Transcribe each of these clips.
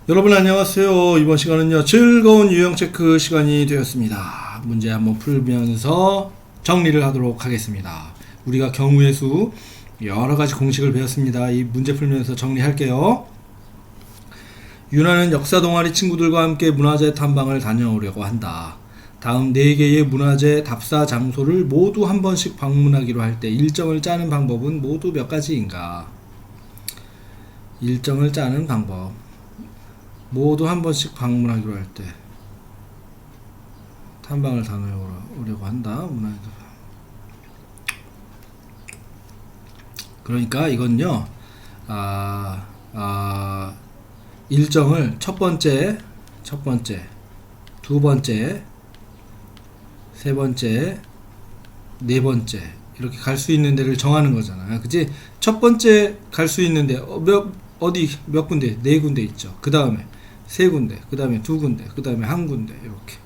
여러분 안녕하세요. 이번 시간은요 즐거운 유형 체크 시간이 되었습니다. 문제 한번 풀면서 정리를 하도록 하겠습니다. 우리가 경우의 수 여러가지 공식을 배웠습니다. 이 문제 풀면서 정리할게요. 윤아는 역사 동아리 친구들과 함께 문화재 탐방을 다녀오려고 한다. 다음 4개의 문화재 답사 장소를 모두 한 번씩 방문하기로 할 때 일정을 짜는 방법은 모두 몇 가지인가? 일정을 짜는 방법 모두 한 번씩 방문하기로 할 때 탐방을 다녀오려고 한다. 그러니까 이건요 일정을 첫 번째, 두 번째, 세 번째, 네 번째 이렇게 갈 수 있는 데를 정하는 거잖아. 그치? 첫 번째 갈 수 있는데 몇 군데? 4군데 있죠. 그 다음에 3군데, 그 다음에 2군데, 그 다음에 1군데 이렇게.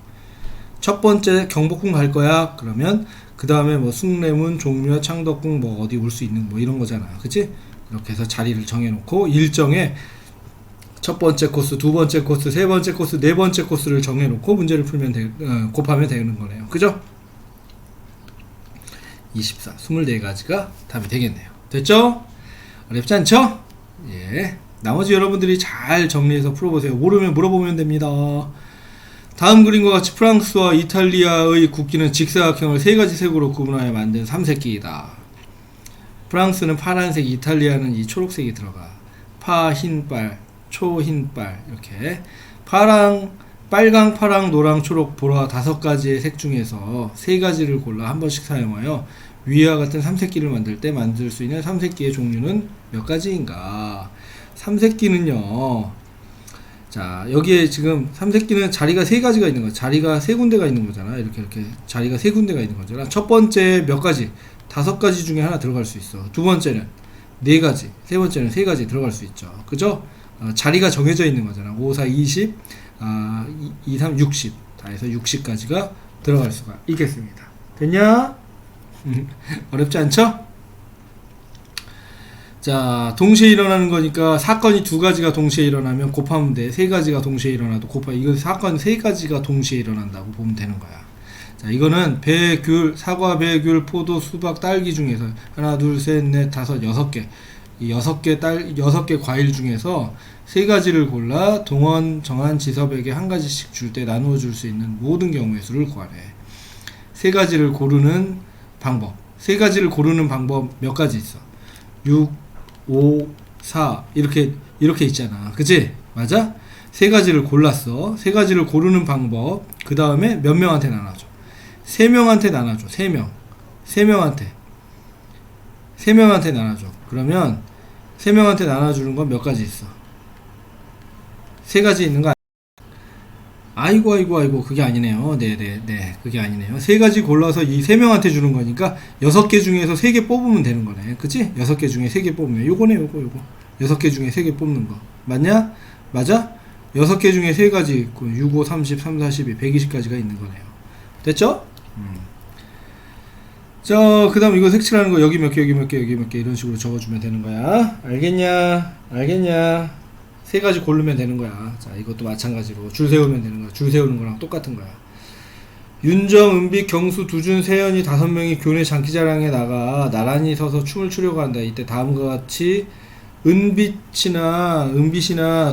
첫 번째 경복궁 갈 거야. 그러면 그 다음에 뭐 숭례문, 종묘, 창덕궁 뭐 어디 올 수 있는 뭐 이런 거잖아. 그치? 이렇게 해서 자리를 정해놓고 일정에 첫 번째 코스, 두 번째 코스, 세 번째 코스, 네 번째 코스를 정해놓고 문제를 풀면 곱하면 되는 거네요. 그죠? 24, 24가지가 답이 되겠네요. 됐죠? 어렵지 않죠? 예. 나머지 여러분들이 잘 정리해서 풀어보세요. 모르면 물어보면 됩니다. 다음 그림과 같이 프랑스와 이탈리아의 국기는 직사각형을 3가지 색으로 구분하여 만든 삼색기이다. 프랑스는 파란색, 이탈리아는 이 초록색이 들어가. 파, 흰빨, 초, 흰빨 이렇게 빨강, 파랑, 노랑, 초록, 보라 5가지의 색 중에서 3가지를 골라 한 번씩 사용하여 위와 같은 삼색기를 만들 때 만들 수 있는 삼색기의 종류는 몇 가지인가? 삼색기는요, 자, 여기에 지금 삼색기는 자리가 3가지가 있는 거야. 자리가 3군데가 있는 거잖아. 이렇게 자리가 3군데가 있는 거잖아. 첫 번째 몇 가지? 5가지 중에 하나 들어갈 수 있어. 두 번째는 4가지, 세 번째는 3가지 들어갈 수 있죠. 그죠? 자리가 정해져 있는 거잖아. 5, 4, 20, 2, 3, 60. 다 해서 60까지가 들어갈 수가 있겠습니다. 됐냐? 어렵지 않죠? 자, 동시에 일어나는 거니까 사건이 2가지가 동시에 일어나면 곱하면 돼. 3가지가 동시에 일어나도 이건 사건 3가지가 동시에 일어난다고 보면 되는 거야. 자, 이거는 배, 귤, 사과, 배, 귤, 포도, 수박, 딸기 중에서 하나, 둘, 셋, 넷, 다섯, 6개. 이 6개 과일 중에서 3가지를 골라 동원, 정한, 지섭에게 한 가지씩 줄 때 나누어 줄 수 있는 모든 경우의 수를 구하래. 3가지를 고르는 방법. 3가지를 고르는 방법 몇 가지 있어? 6, 5, 4 이렇게 있잖아. 그치? 맞아? 3가지를 골랐어. 3가지를 고르는 방법. 그 다음에 몇 명한테 나눠줘? 3명한테 나눠줘. 3명. 3명한테 나눠줘. 그러면 3명한테 나눠주는 건 몇 가지 있어? 3가지 있는 거 아이고 그게 아니네요. 네 그게 아니네요. 3가지 골라서 이 3명한테 주는 거니까 6개 중에서 3개 뽑으면 되는 거네. 그치? 6개 중에 3개 뽑으면 요거네. 요거 6개 중에 3개 뽑는 거 맞냐? 맞아? 6개 중에 3가지 있고 6, 5, 30, 3, 42, 120가지가 있는 거네요. 됐죠? 자, 그 다음 이거 색칠하는 거 여기 몇 개 이런 식으로 적어주면 되는 거야. 알겠냐? 3가지 고르면 되는 거야. 자, 이것도 마찬가지로 줄 세우면 되는 거야. 줄 세우는 거랑 똑같은 거야. 윤정, 은비, 경수, 두준, 세연이 5명이 교내 장기자랑에 나가 나란히 서서 춤을 추려고 한다. 이때 다음과 같이 은빛이나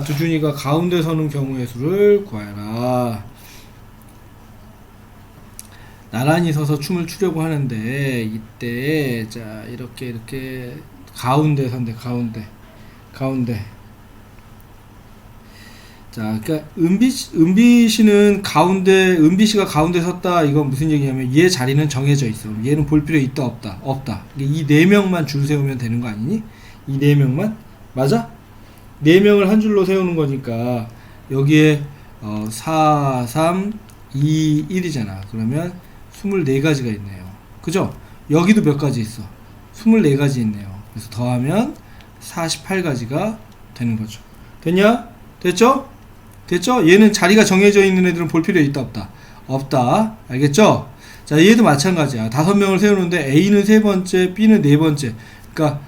두준이가 가운데 서는 경우의 수를 구하라. 나란히 서서 춤을 추려고 하는데 이때 자 이렇게 가운데 선대 가운데 자, 그러니까 은비씨가 가운데 섰다. 이건 무슨 얘기냐면 얘 자리는 정해져 있어. 얘는 볼 필요 있다 없다. 이 4명만 줄 세우면 되는 거 아니니? 이 4명만 맞아? 4명을 한 줄로 세우는 거니까 여기에 4, 3, 2, 1이잖아. 그러면 24가지가 있네요. 그죠? 여기도 몇 가지 있어? 24가지 있네요. 그래서 더하면 48가지가 되는 거죠. 됐냐? 됐죠? 얘는 자리가 정해져 있는 애들은 볼 필요 있다 없다. 알겠죠? 자, 얘도 마찬가지야. 5명을 세우는데 A는 3번째, B는 4번째. 그러니까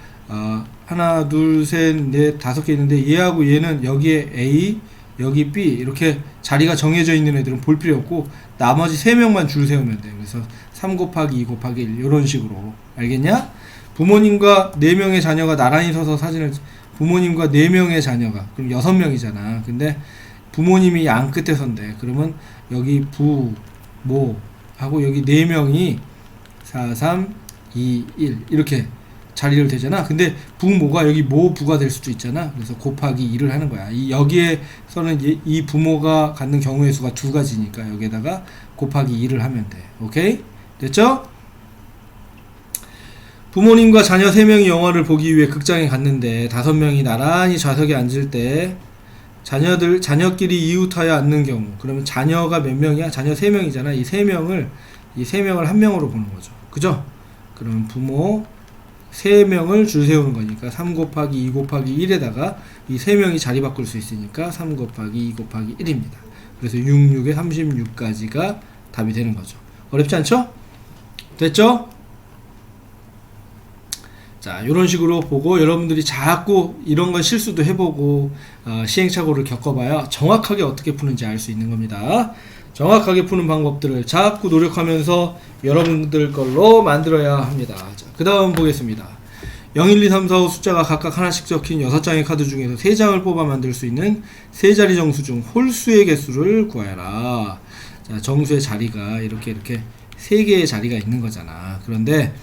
하나, 둘, 셋, 넷, 5개 있는데 얘하고 얘는 여기에 A, 여기 B 이렇게 자리가 정해져 있는 애들은 볼 필요 없고 나머지 3명만 줄 세우면 돼. 그래서 3 곱하기 2 곱하기 1 이런 식으로. 알겠냐? 부모님과 4명의 자녀가 나란히 서서 사진을, 부모님과 4명의 자녀가, 그럼 6명이잖아. 근데 부모님이 양 끝에 선대. 그러면 여기 부, 모 하고 여기 4명이 4, 3, 2, 1 이렇게 자리를 대잖아. 근데 부모가 여기 모 부가 될 수도 있잖아. 그래서 곱하기 2를 하는 거야. 여기에서는 이 부모가 갖는 경우의 수가 2가지니까 여기에다가 곱하기 2를 하면 돼. 오케이? 됐죠? 부모님과 자녀 3명이 영화를 보기 위해 극장에 갔는데 5명이 나란히 좌석에 앉을 때 자녀끼리 이웃하여 앉는 경우, 그러면 자녀가 몇 명이야? 자녀 3명이잖아. 이 3명을 한 명으로 보는 거죠. 그죠? 그러면 부모 3명을 줄 세우는 거니까 3 곱하기 2 곱하기 1에다가 이 3명이 자리 바꿀 수 있으니까 3 곱하기 2 곱하기 1입니다. 그래서 66에 36까지가 답이 되는 거죠. 어렵지 않죠? 됐죠? 자, 요런 식으로 보고 여러분들이 자꾸 이런 건 실수도 해보고 시행착오를 겪어봐야 정확하게 어떻게 푸는지 알 수 있는 겁니다. 정확하게 푸는 방법들을 자꾸 노력하면서 여러분들 걸로 만들어야 합니다. 자, 그 다음 보겠습니다. 0, 1, 2, 3, 4, 5 숫자가 각각 하나씩 적힌 6장의 카드 중에서 3장을 뽑아 만들 수 있는 세 자리 정수 중 홀수의 개수를 구하여라. 자, 정수의 자리가 이렇게 3개의 자리가 있는 거잖아. 그런데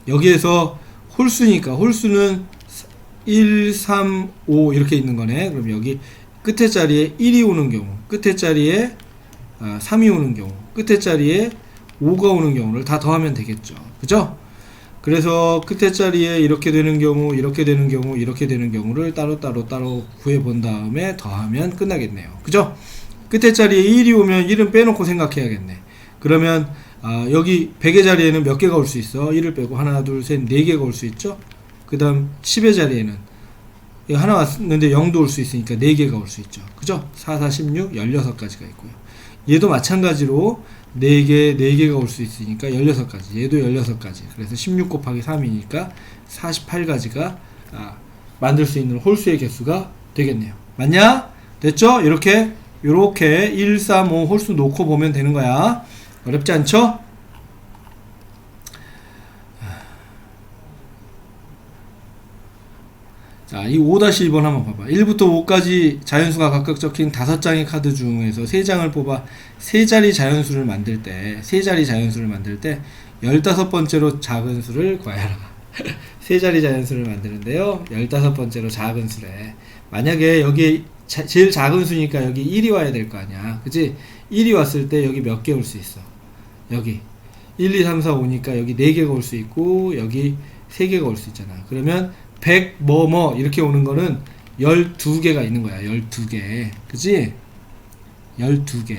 여기에서 홀수니까 홀수는 1, 3, 5 이렇게 있는 거네. 그럼 여기 끝에 자리에 1이 오는 경우, 끝에 자리에 3이 오는 경우, 끝에 자리에 5가 오는 경우를 다 더하면 되겠죠. 그죠? 그래서 끝에 자리에 이렇게 되는 경우, 이렇게 되는 경우, 이렇게 되는 경우를 따로 구해 본 다음에 더하면 끝나겠네요. 그죠? 끝에 자리에 1이 오면 1은 빼놓고 생각해야겠네. 그러면 여기 100의 자리에는 몇 개가 올 수 있어? 1을 빼고 하나, 둘, 셋, 4개가 올 수 있죠? 그 다음 10의 자리에는 하나 왔는데 0도 올 수 있으니까 4개가 올 수 있죠. 그죠? 4, 4, 16, 16가지가 있고요. 얘도 마찬가지로 4개가 올 수 있으니까 16가지. 얘도 16가지. 그래서 16 곱하기 3이니까 48가지가 만들 수 있는 홀수의 개수가 되겠네요. 맞냐? 됐죠? 이렇게 1, 3, 5 홀수 놓고 보면 되는 거야. 어렵지 않죠? 자, 이 5-1번 한번 봐봐. 1부터 5까지 자연수가 각각 적힌 5장의 카드 중에서 3장을 뽑아 3자리 자연수를 만들 때 15번째로 작은 수를 구하여라. 3자리 자연수를 만드는데요. 15번째로 작은 수래. 만약에 여기 제일 작은 수니까 여기 1이 와야 될 거 아니야. 그치? 1이 왔을 때 여기 몇 개 올 수 있어? 여기 1, 2, 3, 4, 5니까 여기 4개가 올 수 있고 여기 3개가 올 수 있잖아. 그러면 100 이렇게 오는 거는 12개가 있는 거야. 12개. 그치? 12개.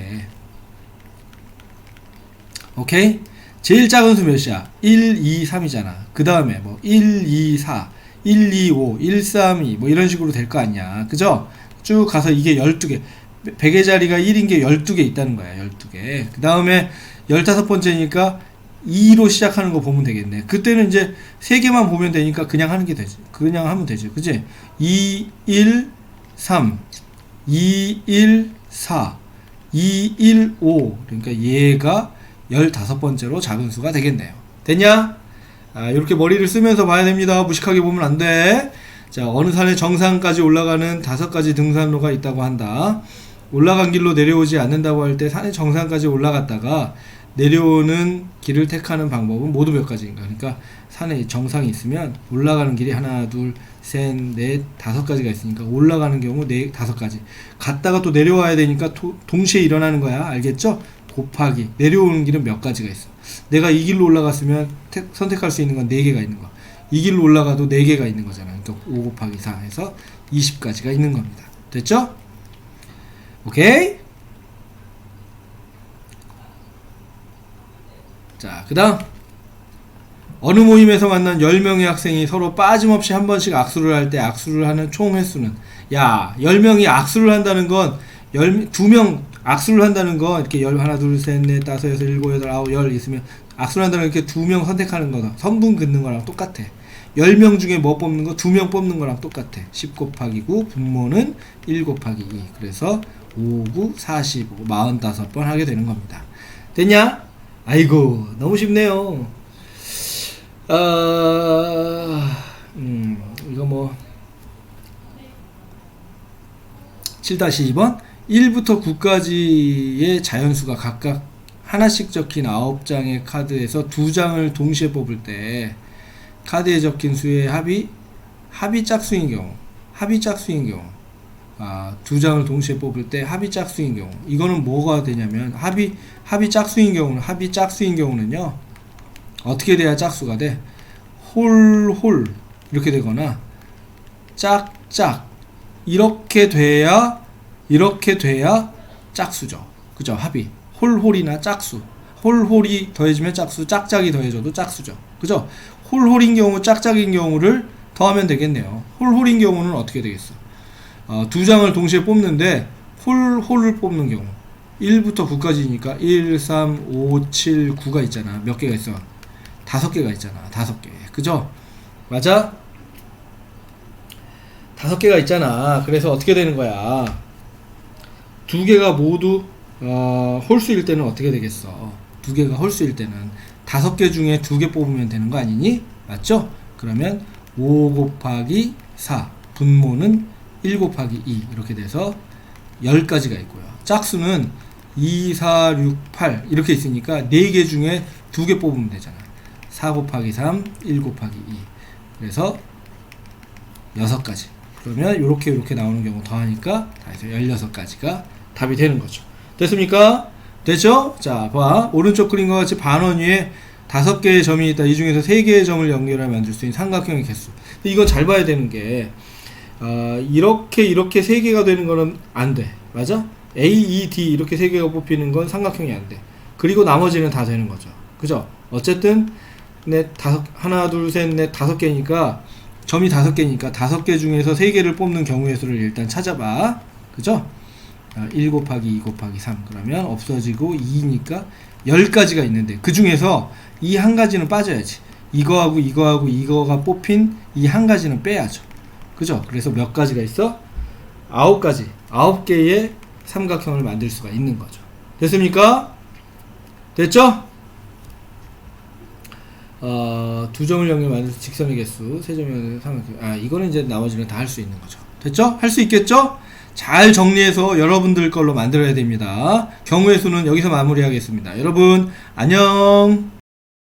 오케이? 제일 작은 수 몇이야? 1, 2, 3이잖아. 그 다음에 뭐 1, 2, 4, 1, 2, 5, 1, 3, 2 뭐 이런 식으로 될 거 아니야. 그죠? 쭉 가서 이게 12개. 100의 자리가 1인 게 12개 있다는 거야. 12개. 그 다음에 15번째니까 2로 시작하는 거 보면 되겠네. 그때는 이제 3개만 보면 되니까 그냥 하는 게 되지. 그냥 하면 되지. 그치? 2, 1, 3, 2, 1, 4, 2, 1, 5. 그러니까 얘가 15번째로 작은 수가 되겠네요. 됐냐? 이렇게 머리를 쓰면서 봐야 됩니다. 무식하게 보면 안 돼. 자, 어느 산의 정상까지 올라가는 5가지 등산로가 있다고 한다. 올라간 길로 내려오지 않는다고 할 때 산의 정상까지 올라갔다가 내려오는 길을 택하는 방법은 모두 몇 가지인가? 그러니까 산에 정상이 있으면 올라가는 길이 하나, 둘, 셋, 넷, 5가지가 있으니까 올라가는 경우 5가지. 갔다가 또 내려와야 되니까 동시에 일어나는 거야. 알겠죠? 곱하기. 내려오는 길은 몇 가지가 있어. 내가 이 길로 올라갔으면 선택할 수 있는 건 4개가 있는 거야. 이 길로 올라가도 4개가 있는 거잖아. 그러니까 5 곱하기 4 해서 20가지가 있는 겁니다. 됐죠? 오케이? 자, 그 다음 어느 모임에서 만난 10명의 학생이 서로 빠짐없이 한 번씩 악수를 할 때 악수를 하는 총 횟수는, 야, 10명이 악수를 한다는 건 2명 악수를 한다는 건 이렇게 하나, 둘, 셋, 넷, 다섯, 여섯, 일곱, 여덟, 아홉, 열 있으면 악수를 한다는 건 이렇게 2명 선택하는 거다. 성분 긋는 거랑 똑같아. 10명 중에 뭐 뽑는 거? 2명 뽑는 거랑 똑같아. 10 곱하기 9, 분모는 1 곱하기 2. 그래서 5, 9, 45, 45번 하게 되는 겁니다. 됐냐? 아이고, 너무 쉽네요. 이거 뭐 7-2번 1부터 9까지의 자연수가 각각 하나씩 적힌 9장의 카드에서 2장을 동시에 뽑을 때 카드에 적힌 수의 합이 짝수인 경우, 2장을 동시에 뽑을 때 합이 짝수인 경우, 이거는 뭐가 되냐면 합이 짝수인 경우는요 어떻게 돼야 짝수가 돼? 홀 이렇게 되거나 짝짝 이렇게 돼야 짝수죠. 그죠? 합이 홀이나 짝수, 홀이 더해지면 짝수, 짝짝이 더해져도 짝수죠. 그죠? 홀인 경우, 짝짝인 경우를 더하면 되겠네요. 홀인 경우는 어떻게 되겠어? 2장을 동시에 뽑는데 홀을 뽑는 경우 1부터 9까지니까 1, 3, 5, 7, 9가 있잖아. 몇 개가 있어? 5개가 있잖아. 5개. 그죠? 맞아? 5개가 있잖아. 그래서 어떻게 되는 거야? 2개가 모두 홀수일 때는 어떻게 되겠어? 2개가 홀수일 때는 5개 중에 2개 뽑으면 되는 거 아니니? 맞죠? 그러면 5 곱하기 4 분모는 1 곱하기 2 이렇게 돼서 10가지가 있고요. 짝수는 2, 4, 6, 8 이렇게 있으니까 4개 중에 2개 뽑으면 되잖아. 4 곱하기 3, 1 곱하기 2 그래서 6가지. 그러면 이렇게 나오는 경우 더하니까 다 해서 16가지가 답이 되는 거죠. 됐습니까? 됐죠? 자, 봐. 오른쪽 그림과 같이 반원 위에 5개의 점이 있다. 이 중에서 3개의 점을 연결하여 만들 수 있는 삼각형의 개수. 근데 이건 잘 봐야 되는 게 이렇게 3개가 되는 거는 안 돼. 맞아? A, E, D 이렇게 3개가 뽑히는 건 삼각형이 안 돼. 그리고 나머지는 다 되는 거죠. 그죠? 어쨌든 하나, 둘, 셋, 넷, 5개니까 점이 5개니까 5개 중에서 3개를 뽑는 경우의 수를 일단 찾아봐. 그죠? 1 곱하기 2 곱하기 3 그러면 없어지고 2니까 10가지가 있는데 그 중에서 이 한 가지는 빠져야지. 이거가 뽑힌 이 한 가지는 빼야죠. 그죠? 그래서 몇 가지가 있어? 9가지. 9개의 삼각형을 만들 수가 있는 거죠. 됐습니까? 됐죠? 2점을 연결 만들어서 직선의 개수, 3점을 삼각형. 이거는 이제 나머지는 다 할 수 있는 거죠. 됐죠? 할 수 있겠죠? 잘 정리해서 여러분들 걸로 만들어야 됩니다. 경우의 수는 여기서 마무리하겠습니다. 여러분, 안녕!